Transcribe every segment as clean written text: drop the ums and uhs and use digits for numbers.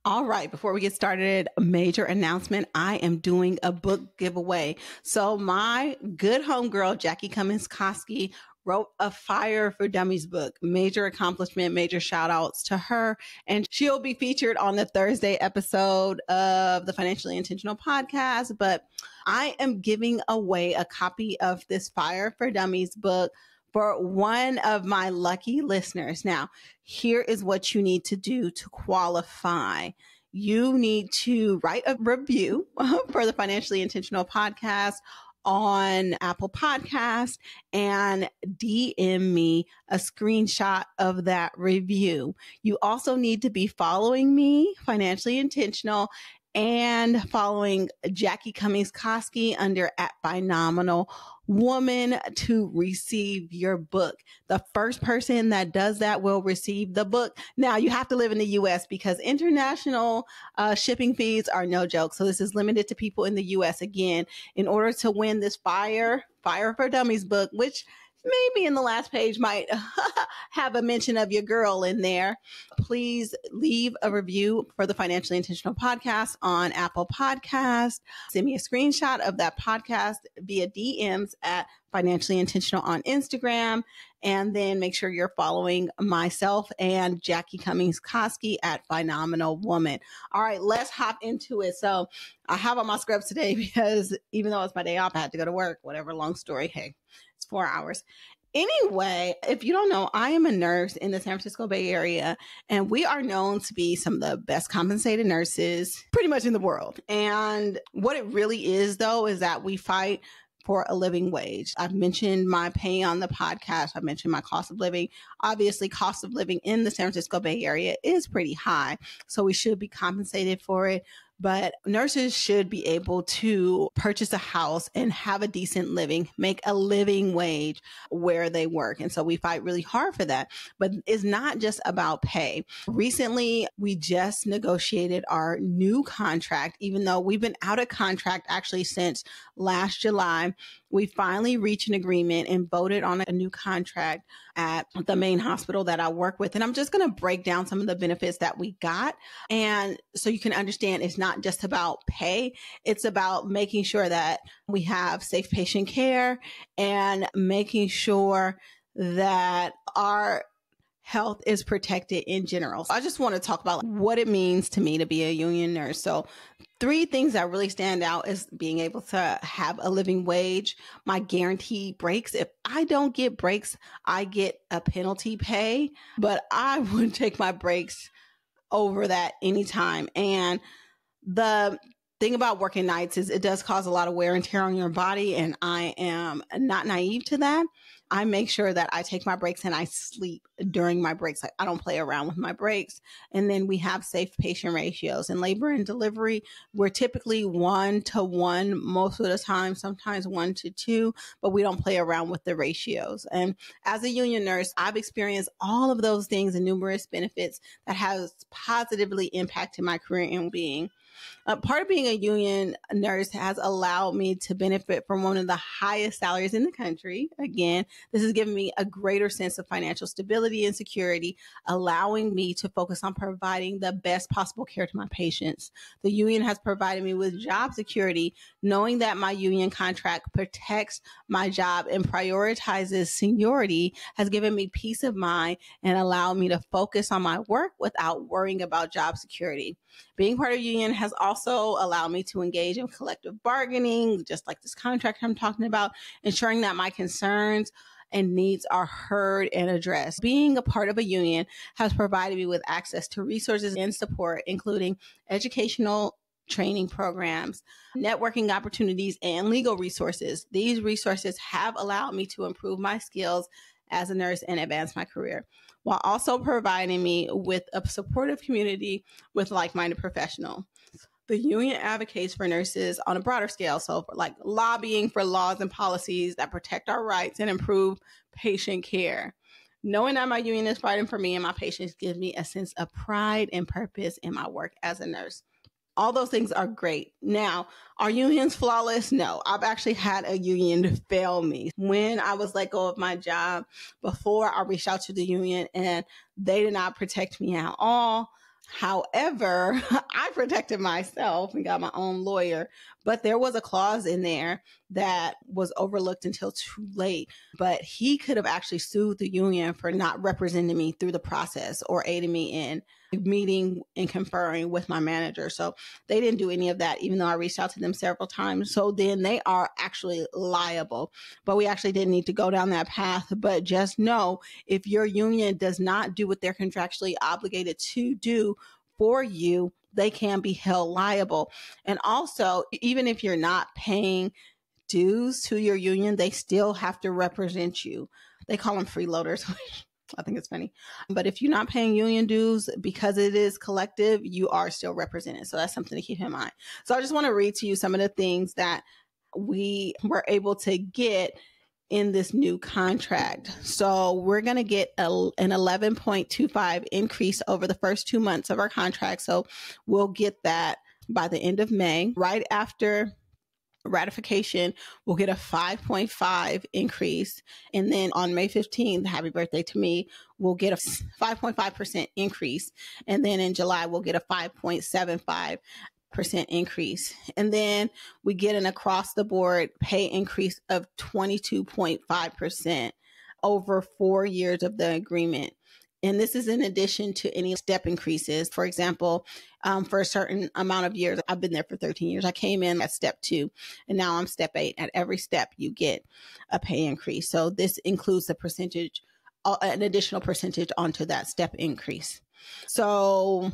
All right, before we get started, a major announcement. I am doing a book giveaway. So my good homegirl, Jackie Cummins-Koski, wrote a Fire for Dummies book. Major accomplishment, major shout outs to her. And she'll be featured on the Thursday episode of the Financially Intentional podcast. But I am giving away a copy of this Fire for Dummies book for one of my lucky listeners. Now, here is what you need to do to qualify. You need to write a review for the Financially Intentional podcast on Apple Podcast and DM me a screenshot of that review. You also need to be following me, Financially Intentional, and following Jackie Cummins-Koski under @Phenomenal Woman to receive your book. The first person that does that will receive the book. Now, you have to live in the U.S. because international shipping fees are no joke. So this is limited to people in the U.S. Again, in order to win this Fire for Dummies book, which maybe in the last page might have a mention of your girl in there, please leave a review for the Financially Intentional podcast on Apple Podcast. Send me a screenshot of that podcast via DMs at Financially Intentional on Instagram. And then make sure you're following myself and Jackie Cummins-Koski at Phenomenal Woman. All right, let's hop into it. So I have on my scrubs today because even though it's my day off, I had to go to work, whatever, long story. Hey, it's 4 hours. Anyway, if you don't know, I am a nurse in the San Francisco Bay Area, and we are known to be some of the best compensated nurses pretty much in the world. And what it really is, though, is that we fight for a living wage. I've mentioned my pay on the podcast. I've mentioned my cost of living. Obviously, cost of living in the San Francisco Bay Area is pretty high, so we should be compensated for it. But nurses should be able to purchase a house and have a decent living, make a living wage where they work. And so we fight really hard for that. But it's not just about pay. Recently, we just negotiated our new contract, even though we've been out of contract actually since last July. We finally reached an agreement and voted on a new contract at the main hospital that I work with. And I'm just going to break down some of the benefits that we got. And so you can understand it's not just about pay. It's about making sure that we have safe patient care and making sure that our health is protected in general. So I just want to talk about what it means to me to be a union nurse. So 3 things that really stand out is being able to have a living wage, my guaranteed breaks. If I don't get breaks, I get a penalty pay, but I would take my breaks over that anytime. And the thing about working nights is it does cause a lot of wear and tear on your body, and I am not naive to that. I make sure that I take my breaks and I sleep during my breaks. I don't play around with my breaks. And then we have safe patient ratios. In labor and delivery, we're typically 1-to-1 most of the time, sometimes 1-to-2, but we don't play around with the ratios. And as a union nurse, I've experienced all of those things and numerous benefits that has positively impacted my career and being. Part of being a union nurse has allowed me to benefit from one of the highest salaries in the country. Again, this has given me a greater sense of financial stability and security, allowing me to focus on providing the best possible care to my patients. The union has provided me with job security, knowing that my union contract protects my job and prioritizes seniority has given me peace of mind and allowed me to focus on my work without worrying about job security. Being part of a union has also allowed me to engage in collective bargaining, just like this contract I'm talking about, ensuring that my concerns and needs are heard and addressed. Being a part of a union has provided me with access to resources and support, including educational training programs, networking opportunities, and legal resources. These resources have allowed me to improve my skills as a nurse and advance my career, while also providing me with a supportive community with like-minded professionals. The union advocates for nurses on a broader scale, so for like lobbying for laws and policies that protect our rights and improve patient care. Knowing that my union is fighting for me and my patients gives me a sense of pride and purpose in my work as a nurse. All those things are great. Now, are unions flawless? No, I've actually had a union fail me. When I was let go of my job, before I reached out to the union and they did not protect me at all. However, I protected myself and got my own lawyer, but there was a clause in there that was overlooked until too late. But he could have actually sued the union for not representing me through the process or aiding me in meeting and conferring with my manager. So they didn't do any of that, even though I reached out to them several times. So then they are actually liable. But we actually didn't need to go down that path. But just know, if your union does not do what they're contractually obligated to do for you, they can be held liable. And also, even if you're not paying dues to your union, they still have to represent you. They call them freeloaders. I think it's funny. But if you're not paying union dues because it is collective, you are still represented. So that's something to keep in mind. So I just want to read to you some of the things that we were able to get in this new contract. So we're going to get an 11.25 increase over the first 2 months of our contract. So we'll get that by the end of May. Right after ratification, we'll get a 5.5 increase. And then on May 15th, happy birthday to me, we'll get a 5.5% increase. And then in July, we'll get a 5.75% increase. And then we get an across the board pay increase of 22.5% over 4 years of the agreement. And this is in addition to any step increases. For example, for a certain amount of years, I've been there for 13 years. I came in at step 2, and now I'm step 8. At every step, you get a pay increase. So this includes a percentage, an additional percentage onto that step increase. So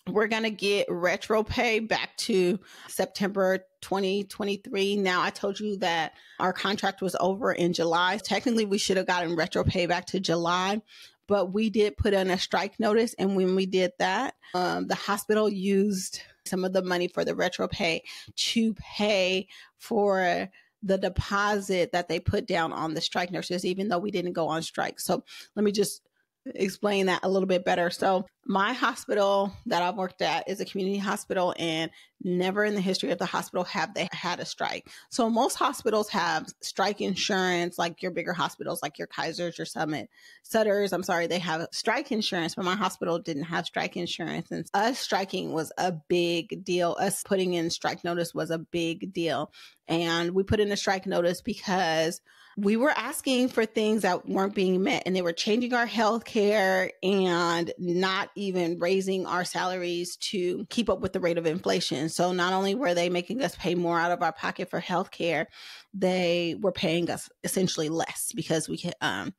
we're going to get retro pay back to September 2023. Now, I told you that our contract was over in July. Technically, we should have gotten retro pay back to July, but we did put in a strike notice. And when we did that, the hospital used some of the money for the retro pay to pay for the deposit that they put down on the strike nurses, even though we didn't go on strike. So let me just explain that a little bit better. So my hospital that I've worked at is a community hospital, and never in the history of the hospital have they had a strike. So most hospitals have strike insurance, like your bigger hospitals, like your Kaisers, your Sutters. I'm sorry, they have strike insurance, but my hospital didn't have strike insurance. And us striking was a big deal. Us putting in strike notice was a big deal. And we put in a strike notice because we were asking for things that weren't being met, and they were changing our health care and not even raising our salaries to keep up with the rate of inflation. So not only were they making us pay more out of our pocket for health care, they were paying us essentially less because we can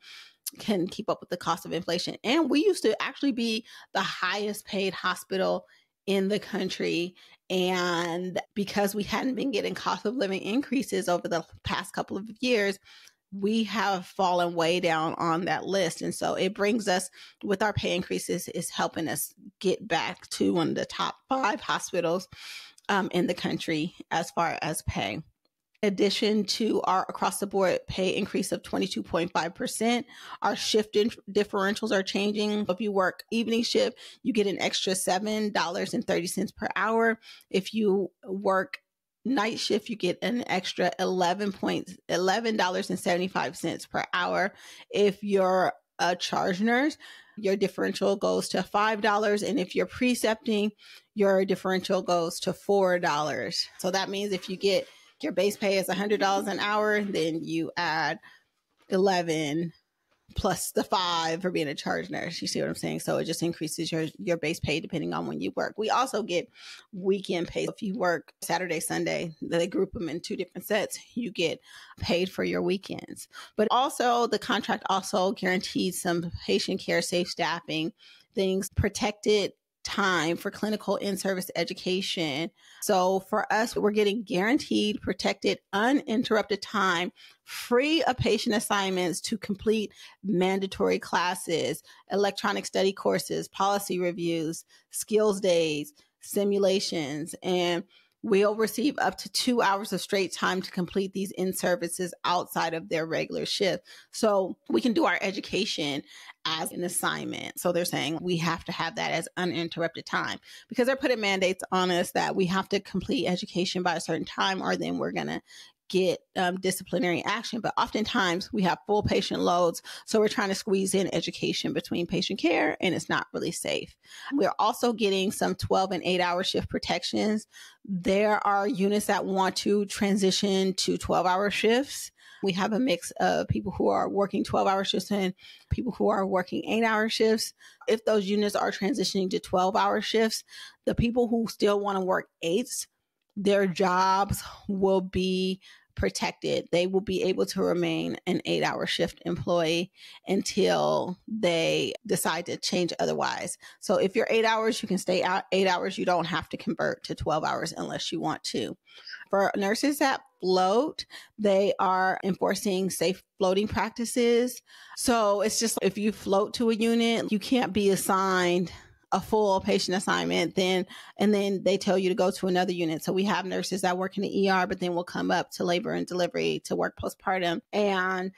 keep up with the cost of inflation. And we used to actually be the highest paid hospital in the country. And because we hadn't been getting cost of living increases over the past couple of years, we have fallen way down on that list. And so it brings us, with our pay increases, is helping us get back to one of the top 5 hospitals in the country as far as pay. In addition to our across the board pay increase of 22.5%, our shift differentials are changing. If you work evening shift, you get an extra $7.30 per hour. If you work night shift, you get an extra $11.75 per hour. If you're a charge nurse, your differential goes to $5. And if you're precepting, your differential goes to $4. So that means if you get your base pay is $100 an hour, then you add 11 plus the 5 for being a charge nurse. You see what I'm saying? So it just increases your base pay depending on when you work. We also get weekend pay. If you work Saturday, Sunday, they group them in 2 different sets. You get paid for your weekends. But also the contract also guarantees some patient care, safe staffing, things, protected time for clinical in-service education. So for us, we're getting guaranteed, protected, uninterrupted time, free of patient assignments to complete mandatory classes, electronic study courses, policy reviews, skills days, simulations, and we'll receive up to 2 hours of straight time to complete these in-services outside of their regular shift. So we can do our education as an assignment. So they're saying we have to have that as uninterrupted time because they're putting mandates on us that we have to complete education by a certain time, or then we're going to get disciplinary action. But oftentimes we have full patient loads. So we're trying to squeeze in education between patient care, and it's not really safe. We're also getting some 12 and 8-hour shift protections. There are units that want to transition to 12-hour shifts. We have a mix of people who are working 12-hour shifts and people who are working 8-hour shifts. If those units are transitioning to 12-hour shifts, the people who still want to work 8s, their jobs will be protected. They will be able to remain an 8-hour shift employee until they decide to change otherwise. So if you're 8 hours, you can stay out 8 hours. You don't have to convert to 12 hours unless you want to. For nurses that float, they are enforcing safe floating practices. So it's just if you float to a unit, you can't be assigned a full patient assignment and then they tell you to go to another unit. So we have nurses that work in the ER, but then will come up to labor and delivery to work postpartum. And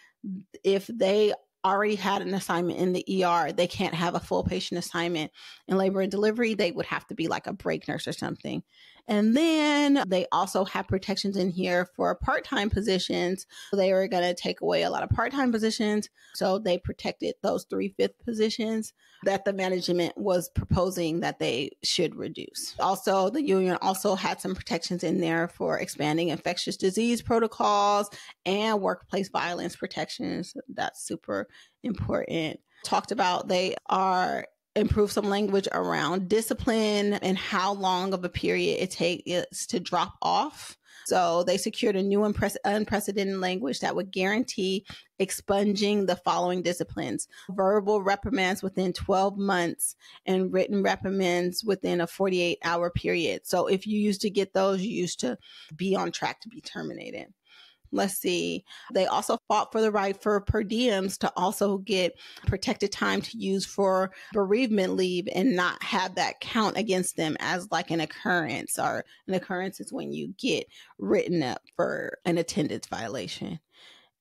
if they already had an assignment in the ER, they can't have a full patient assignment in labor and delivery. They would have to be like a break nurse or something. And then they also have protections in here for part-time positions. They were going to take away a lot of part-time positions. So they protected those 3/5 positions that the management was proposing that they should reduce. Also, the union also had some protections in there for expanding infectious disease protocols and workplace violence protections. That's super important. Talked about they are improve some language around discipline and how long of a period it takes to drop off. So they secured a new unprecedented language that would guarantee expunging the following disciplines: verbal reprimands within 12 months and written reprimands within a 48-hour period. So if you used to get those, you used to be on track to be terminated. Let's see. They also fought for the right for per diems to also get protected time to use for bereavement leave and not have that count against them as like an occurrence. Or an occurrence is when you get written up for an attendance violation.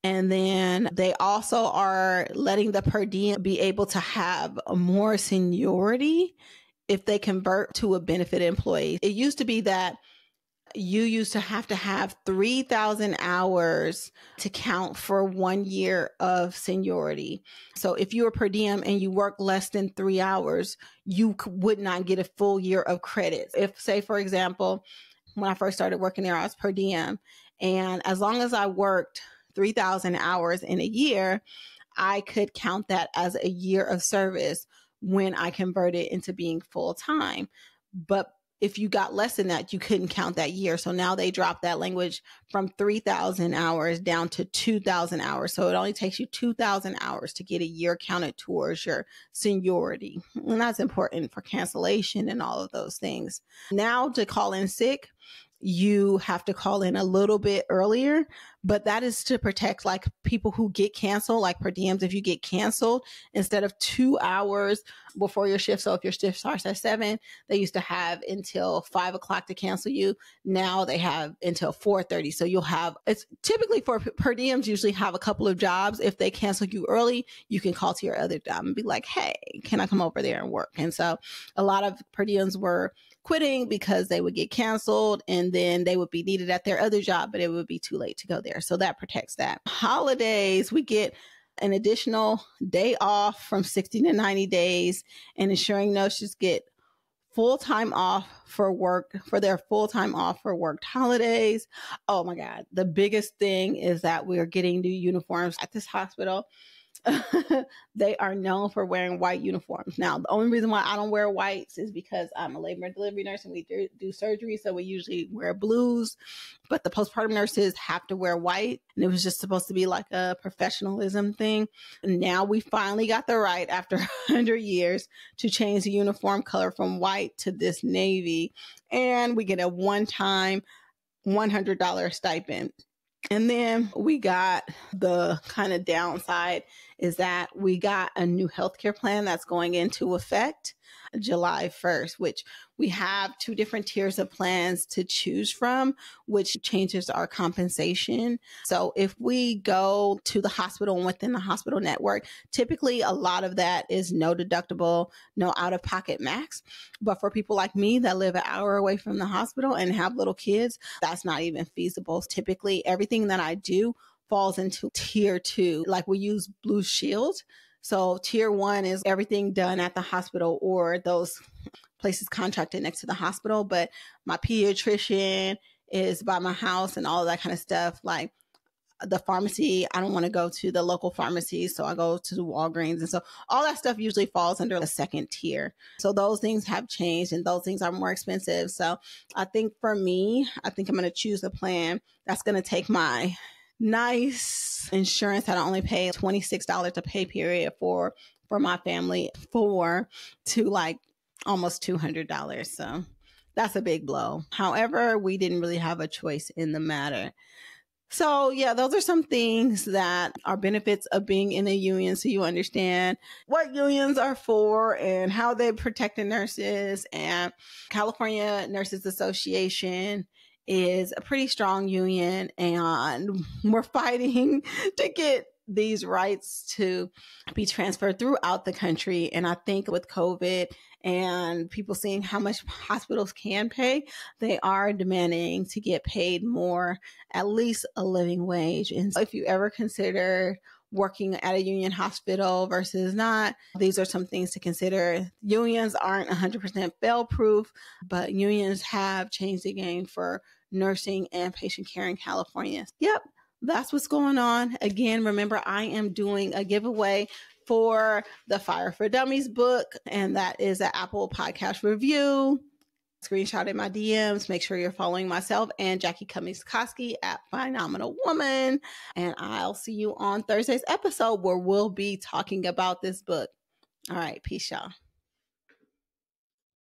And then they also are letting the per diem be able to have more seniority if they convert to a benefit employee. It used to be that you used to have 3,000 hours to count for 1 year of seniority. So if you were per diem and you work less than 3 hours, you would not get a full year of credits. If, say, for example, when I first started working there, I was per diem. And as long as I worked 3,000 hours in a year, I could count that as a year of service when I converted into being full time. But if you got less than that, you couldn't count that year. So now they dropped that language from 3,000 hours down to 2,000 hours. So it only takes you 2,000 hours to get a year counted towards your seniority. And that's important for cancellation and all of those things. Now to call in sick, you have to call in a little bit earlier, but that is to protect like people who get canceled, like per diems. If you get canceled, instead of 2 hours before your shift, so if your shift starts at 7, they used to have until 5 o'clock to cancel you. Now they have until 4:30. So you'll have, it's typically for per diems usually have a couple of jobs. If they cancel you early, you can call to your other job and be like, hey, can I come over there and work? And so a lot of per diems were quitting because they would get canceled and then they would be needed at their other job, but it would be too late to go there. So that protects that. Holidays, we get an additional day off from 60 to 90 days, and ensuring nurses get full time off for work, for their full time off for worked holidays. Oh my God. The biggest thing is that we're getting new uniforms at this hospital. They are known for wearing white uniforms. Now, the only reason why I don't wear whites is because I'm a labor and delivery nurse and we do surgery. So we usually wear blues, but the postpartum nurses have to wear white. And it was just supposed to be like a professionalism thing. And now we finally got the right after 100 years to change the uniform color from white to this navy. And we get a one-time $100 stipend. And then we got the kind of downside is that we got a new healthcare plan that's going into effect. July 1st, which we have 2 different tiers of plans to choose from, which changes our compensation. So if we go to the hospital and within the hospital network, typically a lot of that is no deductible, no out of pocket max. But for people like me that live an hour away from the hospital and have little kids, that's not even feasible. Typically, everything that I do falls into tier 2. Like we use Blue Shield. So tier 1 is everything done at the hospital or those places contracted next to the hospital. But my pediatrician is by my house and all that kind of stuff. Like the pharmacy, I don't want to go to the local pharmacy, so I go to the Walgreens. And so all that stuff usually falls under the second tier. So those things have changed and those things are more expensive. So I think for me, I think I'm going to choose a plan that's going to take my nice insurance that I only pay $26 a pay period for my family to like almost $200. So that's a big blow. However, we didn't really have a choice in the matter. So yeah, those are some things that are benefits of being in a union. So you understand what unions are for and how they protect the nurses. And California Nurses Association is a pretty strong union, and we're fighting to get these rights to be transferred throughout the country. And I think with COVID and people seeing how much hospitals can pay, they are demanding to get paid more, at least a living wage. And so if you ever consider working at a union hospital versus not, these are some things to consider. Unions aren't 100% fail-proof, but unions have changed the game for nursing and patient care in California. Yep, that's what's going on. Again, remember, I am doing a giveaway for the Fire for Dummies book, and that is an Apple Podcast review. Screenshot in my DMs. Make sure you're following myself and Jackie Cummings-Koski at Phenomenal Woman. And I'll see you on Thursday's episode where we'll be talking about this book. All right. Peace, y'all.